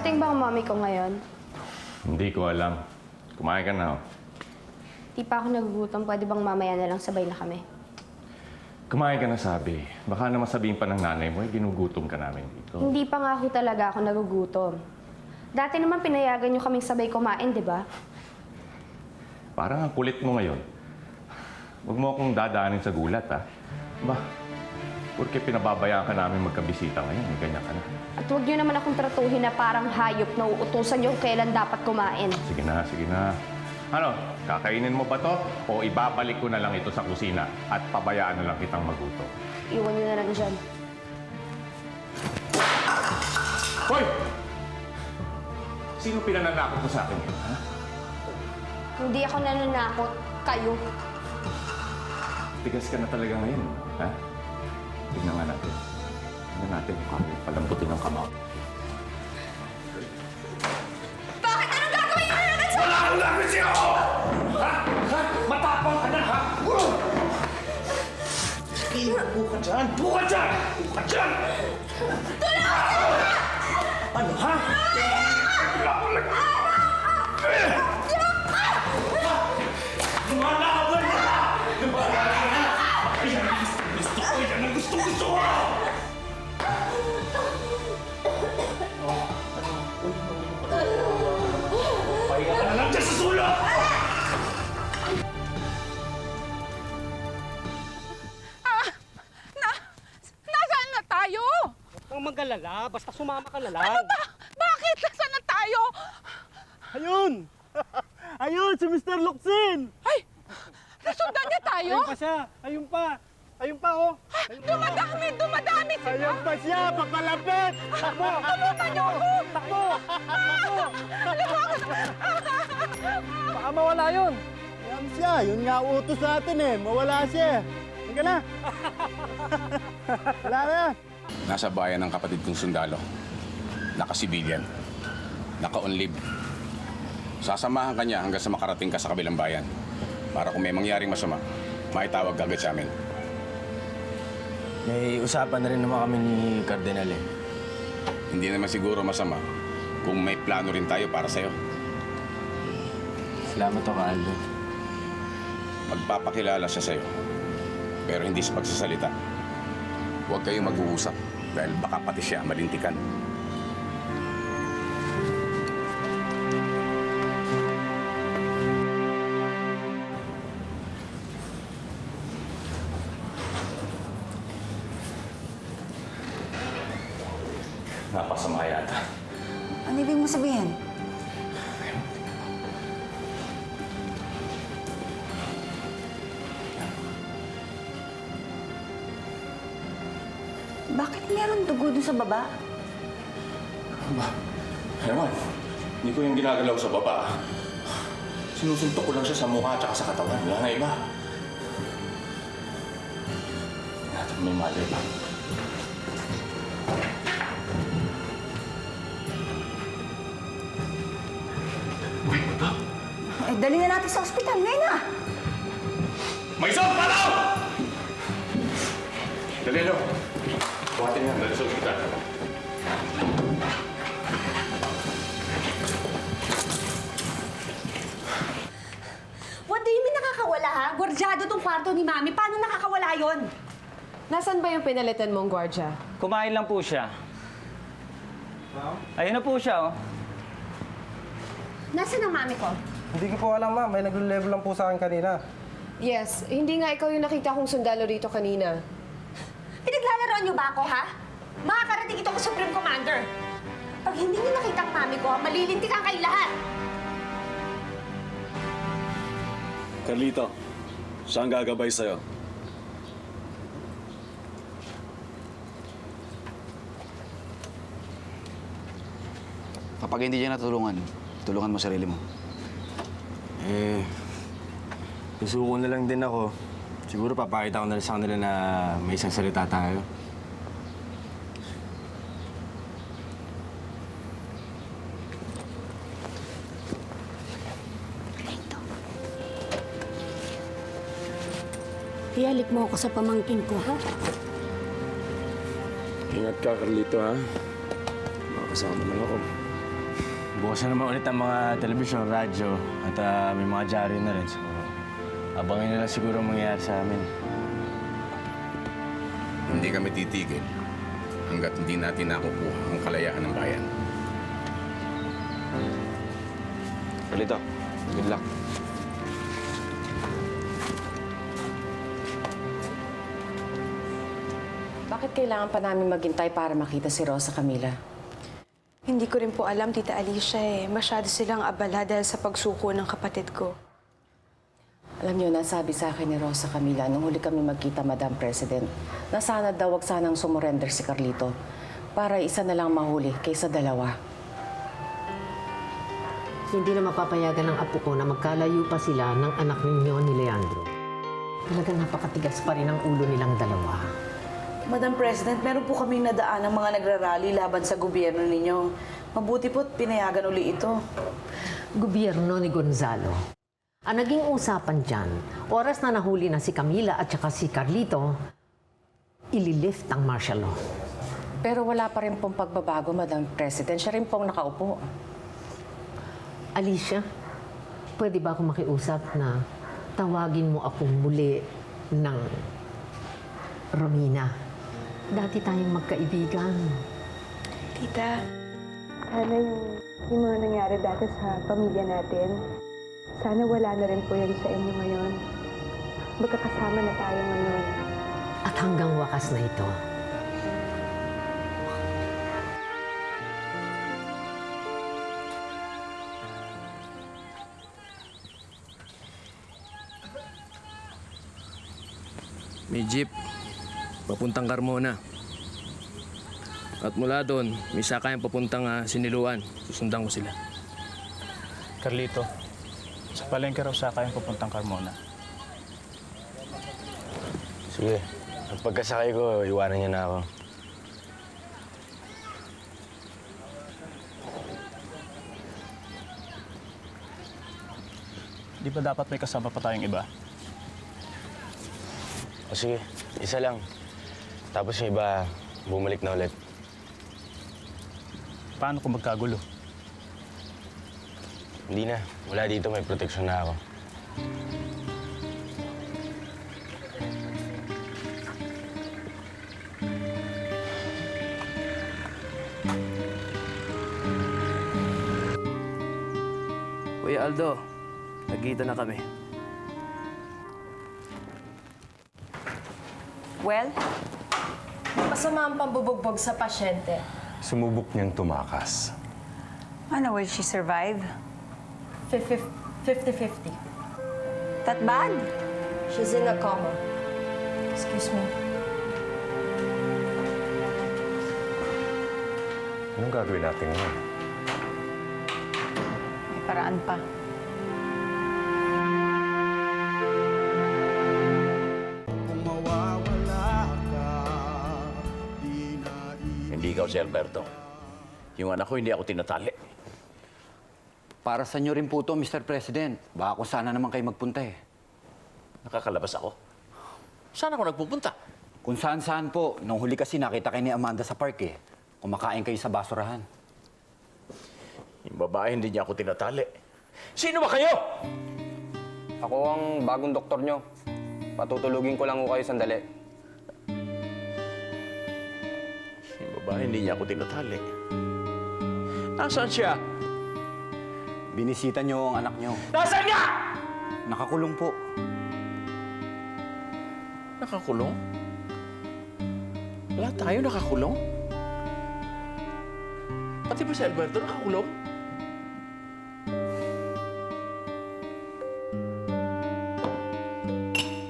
Darating ba ang mami ko ngayon? Hindi ko alam. Kumain ka na, oh. Di pa ako nagugutom. Pwede bang mamaya na lang sabay na kami? Kumain ka na, sabi. Baka naman sabihin pa ng nanay mo, ginugutom ka namin dito. Hindi pa nga ako talaga ako nagugutom. Dati naman pinayagan niyo kaming sabay kumain, di ba? Parang ang kulit mo ngayon. Huwag mo akong dadaanin sa gulat, ha? Ba, porque pinababayaan ka namin magkabisita ngayon, ganyan ka na. At huwag niyo naman akong tratuhin na parang hayop na uutusan niyo kung kailan dapat kumain. Sige na, sige na. Ano, kakainin mo ba to? O ibabalik ko na lang ito sa kusina at pabayaan na lang kitang magutom? Iwan niyo na lang dyan. Hoy! Sino pinananakot mo sa akin yun, ha? Hindi ako nananakot. Kayo. Tigas ka na talaga ngayon, ha? Tignan nga natin. Tignan natin kung kami palambutin ng kamao. Bakit? Anong gagawin niyo na naman sa... Wala akong gagawin sa'yo! Ha? Ha? Matapang ka na, ha? Sige, buka dyan! Buka dyan! Buka dyan! Tulungan! Ano, ha? Lumalaban ka! Lumalaban ka! Ayan, gusto ko! Yan ang gusto ko! Pahinga ka na lang dyan sa sulok! Nasaan na tayo? Huwag kang mag-alala, basta sumama ka na lang. Ano ba? Bakit? Nasaan na tayo? Ayun! Ayun, si Mr. Luksin! Ay! Nasundan niya tayo? Ayun pa siya! Ayun pa! Ayun pa, oh! Dumadami! Dumadami sila! Ayun pa siya! Papalapit! Takbo! Tulungan niyo ako! Takbo! Baka mawala yun! Ayan siya! Yun nga utos natin eh! Mawala siya! Sige na! Wala na yan! Nasa bayan ng kapatid kong sundalo. Naka-civilian. Naka-on leave. Sasamahan ka niya hanggang sa makarating ka sa kabilang bayan. Para kung may mangyaring masama, maitawag ka agad sa amin. May usapan na rin naman kami ni Cardinal eh. Hindi naman siguro masama kung may plano rin tayo para sa'yo. Salamat ako, Aldo. Magpapakilala siya sa'yo. Pero hindi sa pagsasalita. Huwag kayong mag-uusap dahil baka pati siya malintikan. Napasama yata. Ano ibig mo sabihin? Bakit meron dugo dun sa baba? Ba? Ewan. Hindi ko yung ginagalaw sa baba. Sinusuntok ko lang siya sa mukha at sa katawan. Wala na iba. Natin may mali ba? Uy, ito. Eh, dali na natin sa ospital. Ngayon na! May isang palaw! Dali, Lo. Buhatin yan. Dali sa ospital. What do you mean nakakawala, ha? Gwardyado tong kwarto ni Mami. Paano nakakawala yon? Nasaan ba yung pinalitan mong gwardya? Kumain lang po siya. Ayun na po siya, oh. Nasaan ang Mami ko? Hindi ko po alam, ma'am. May nag-level lang po sa akin kanina. Yes, hindi nga ikaw yung nakita kong sundalo rito kanina. Pinaglalaroan niyo ba ako, ha? Makakarating ito ko Supreme Commander. Pag hindi niyo nakita ang Mami ko, malilintikan kayo lahat. Carlito, saan gagabay sa'yo? Kapag hindi niya natulungan, tulungan mo sarili mo. Susuko na lang din ako. Siguro papakita ko na sa kanila na may isang salita tayo. Ihalik mo ako sa pamangkin ko, ha? Ingat ka, Carlito, ha? Makakasama naman ako. bukas na naman ulit ang mga telebisyon, radyo, at may mga dyaryo na rin. So, abangin na lang siguro ang mangyayari sa amin. Hindi kami titigil hanggat hindi natin nakukuha ang kalayaan ng bayan. Carlito, good luck. Bakit kailangan pa namin maghintay para makita si Rosa Camila? Hindi ko rin po alam, Tita Alicia eh. Masyado silang abala dahil sa pagsuko ng kapatid ko. Alam niyo, nasabi sa akin ni Rosa Camila nung huli kami magkita, Madam President, na sana daw wag sanang sumurrender si Carlito para isa na lang mahuli kaysa dalawa. Hindi na mapapayagan ng apo ko na magkalayo pa sila ng anak ninyo ni Leandro. Talagang napakatigas pa rin ang ulo nilang dalawa. Madam President, meron po kaming nadaan ng mga nagrarally laban sa gobyerno ninyo. Mabuti po't pinayagan uli ito. Gobyerno ni Gonzalo. Ang naging usapan dyan, oras na nahuli na si Camila at saka si Carlito, ililift ang martial law. Pero wala pa rin pong pagbabago, Madam President. Siya rin pong nakaupo. Alicia, pwede ba akong makiusap na tawagin mo akong muli ng Romina? Dati tayong magkaibigan. Tita, sana yung mga nangyari dati sa pamilya natin, sana wala na rin po yan sa inyo ngayon. Magkakasama na tayo ngayon. At hanggang wakas na ito. May jeep, papuntang Carmona. At mula doon, may sakayang papuntang Siniluan. Susundan ko sila. Carlito, sa palengke raw sakay ang papuntang Carmona. Sige, at pagkasakay ko, iwanan niya na ako. Di ba dapat may kasama pa tayong iba? O sige, isa lang. Tapos yung iba, bumalik na ulit. Paano kung magkagulo? Hindi na. Wala dito, may proteksyon na ako. Kuya Aldo, nagkita na kami. Well, masama ang pambubugbog sa pasyente. Sumubok niyang tumakas. Ano, will she survive? 50-50. That bad? She's in a coma. Excuse me. Anong gagawin natin ngayon? May paraan pa. Hindi ikaw si Alberto. Yung anak ko, hindi ako tinatali. Para sa inyo rin po to, Mr. President. Baka kung sana naman kayo magpunta eh. Nakakalabas ako. Saan ako nagpupunta? Kung saan-saan po. Nung huli kasi nakita kayo ni Amanda sa park eh. Kumakain kayo sa basurahan. Yung babae, hindi niya ako tinatali. Sino ba kayo? Ako ang bagong doktor nyo. Patutulugin ko lang ko kayo sandali. Yung babae, hindi niya ako tinatali. Nasaan siya? Binisita nyo ang anak nyo. Nasaan niya? Nakakulong po. Nakakulong? Wala tayo nakakulong? Pati ba si Alberto nakakulong?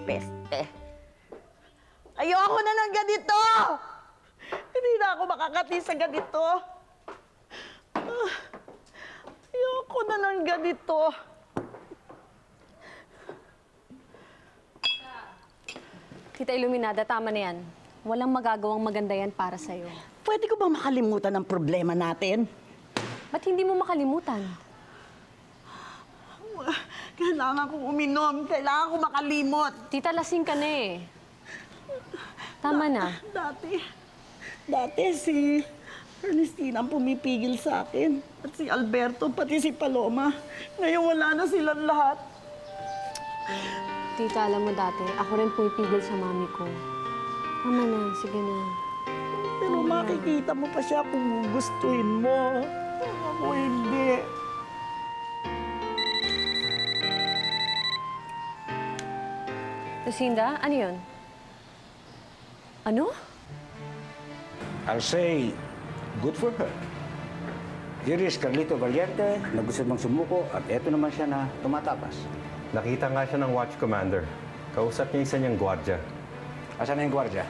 Peste. Ayoko na ng ganito! Hindi na ako makakati sa ganito. Ayoko na ng ganito. Tita Iluminada, tama na yan. Walang magagawang maganda yan para sa'yo. Pwede ko bang makalimutan ang problema natin? Ba't hindi mo makalimutan? Kailangan kong uminom. Kailangan kong makalimot. Tita, lasing ka na eh. Tama na. Dati si Ernestina ang pumipigil sa akin. At si Alberto, pati si Paloma. Ngayon wala na silang lahat. Tita, alam mo dati, ako rin pumipigil sa mami ko. Tama na, sige na. Pero makikita mo pa siya kung gustuhin mo. Ako hindi. Lucinda, ano yun? Ano? I'll say, good for her. Here is Carlito Valiente na gusto mang sumuko at eto naman siya na tumatapas. Nakita nga siya ng watch commander. Kausap niya isa niyang gwardya. Asan na yung gwardya?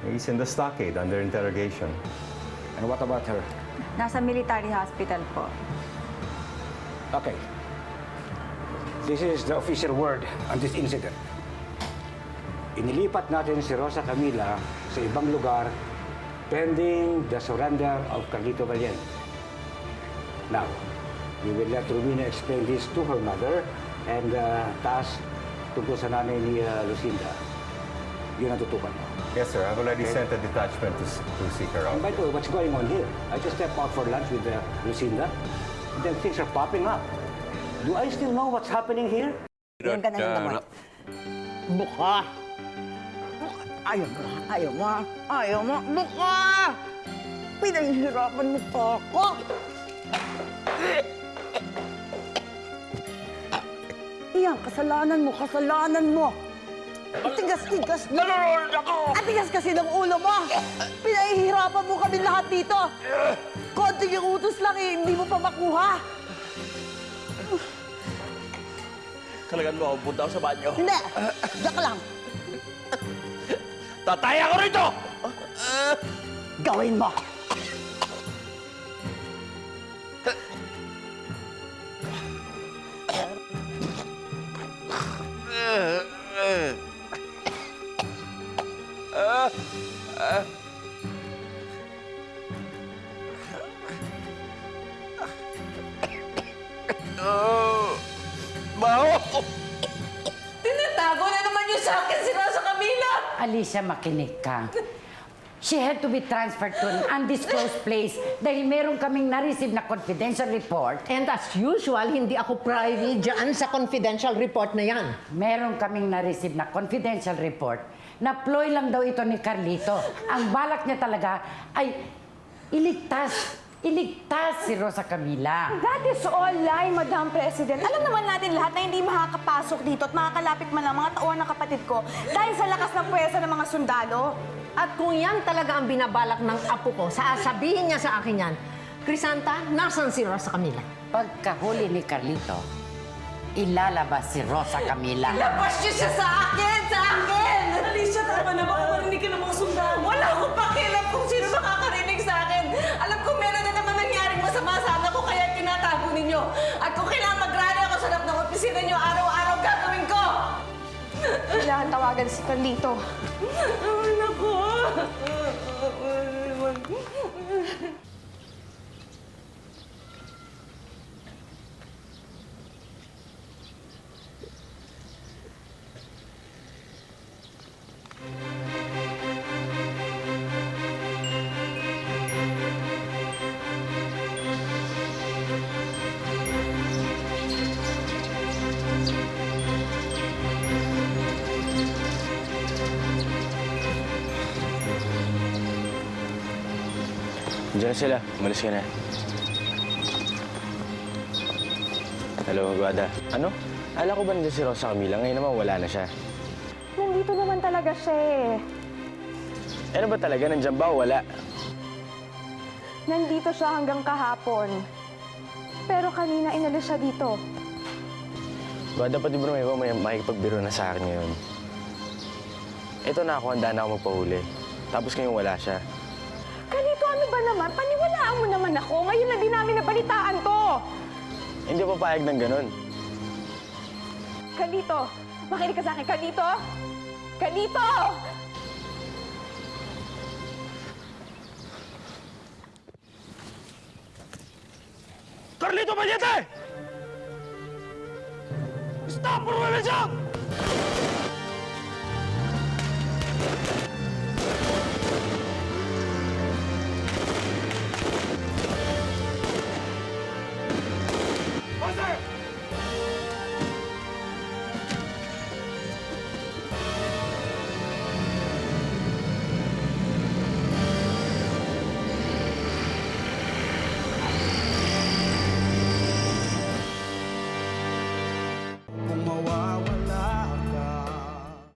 He's in the stockade under interrogation. And what about her? Nasa military hospital po. Okay. This is the official word on this incident. Inilipat natin si Rosa Camila sa ibang lugar pending the surrender of Carlito Valiente. Now, we will let Romina explain this to her mother and task tungkol sa nanay ni Lucinda. Yun ang tutukan mo. Yes, sir. I've already sent a detachment to seek her out. And by the way, what's going on here? I just stepped out for lunch with Lucinda, and then things are popping up. Do I still know what's happening here? Yan ka na ng damot. Buka! Ayaw mo, ayaw mo, ayaw mo. Buka! Pinahihirapan mo pa ako. Iyan, kasalanan mo. Ang tigas-tigas mo. Nanonood ako! Ang tigas kasi ng ulo mo. Pinahihirapan mo kami lahat dito. Konting yung utos lang eh, hindi mo pa makuha. Talagang mo ako punta ako sa banyo. Hindi! Diyan ka lang. Tataya ko rito! Gawin mo. Baho! Tinatago na naman yung sa akin si Rosa Camila. Alicia, makinig ka. She had to be transferred to an undisclosed place dahil meron kaming na-receive na confidential report. And as usual, hindi ako privy dyan sa confidential report na yan. Meron kaming na-receive na confidential report na ploy lang daw ito ni Carlito. Ang balak niya talaga ay iligtas si Rosa Camila. That is all lie, Madam President. Alam naman natin lahat na hindi makakapasok dito at makakalapit man lang mga tauhan ng kapatid ko dahil sa lakas ng puwersa ng mga sundalo. At kung yan talaga ang binabalak ng apo ko, sasabihin niya sa akin yan, Crisanta, nasan si Rosa Camila? Pagkahuli ni Carlito, ilalabas si Rosa Camila. Labas niyo siya sa akin! Sa akin! Alicia, tama na. Baka marinig ka ng mga sundalo. Wala akong pakialam kung sino makakarinig sa akin. Alam ko meron na naman nangyaring masama sa anak ko kaya tinatago ninyo. At kung kailangan mag-rally ako sa loob ng opisina niyo, araw-araw gagawin ko! Kailangan tawagan si Carlito. Anak ko! Diyan sila. Umalis ka na. Hello, Guada. Ano? Ala ko ba nandiyan si Rosa Camila? Ngayon naman wala na siya. Nandito naman talaga siya eh. Ano ba talaga? Nandiyan ba o wala? Nandito siya hanggang kahapon. Pero kanina inalis siya dito. Guada, pati bro, may makikipagbiro na sa akin ngayon. Ito na ako, handa na ako magpahuli. Tapos ngayon wala siya. Carlito, ano ba naman? Paniwalaan mo naman ako. Ngayon na din namin nabalitaan to. Hindi pa payag ng ganun. Carlito, makinig ka sa akin. Carlito! Carlito! Carlito Valiente! Stop for women,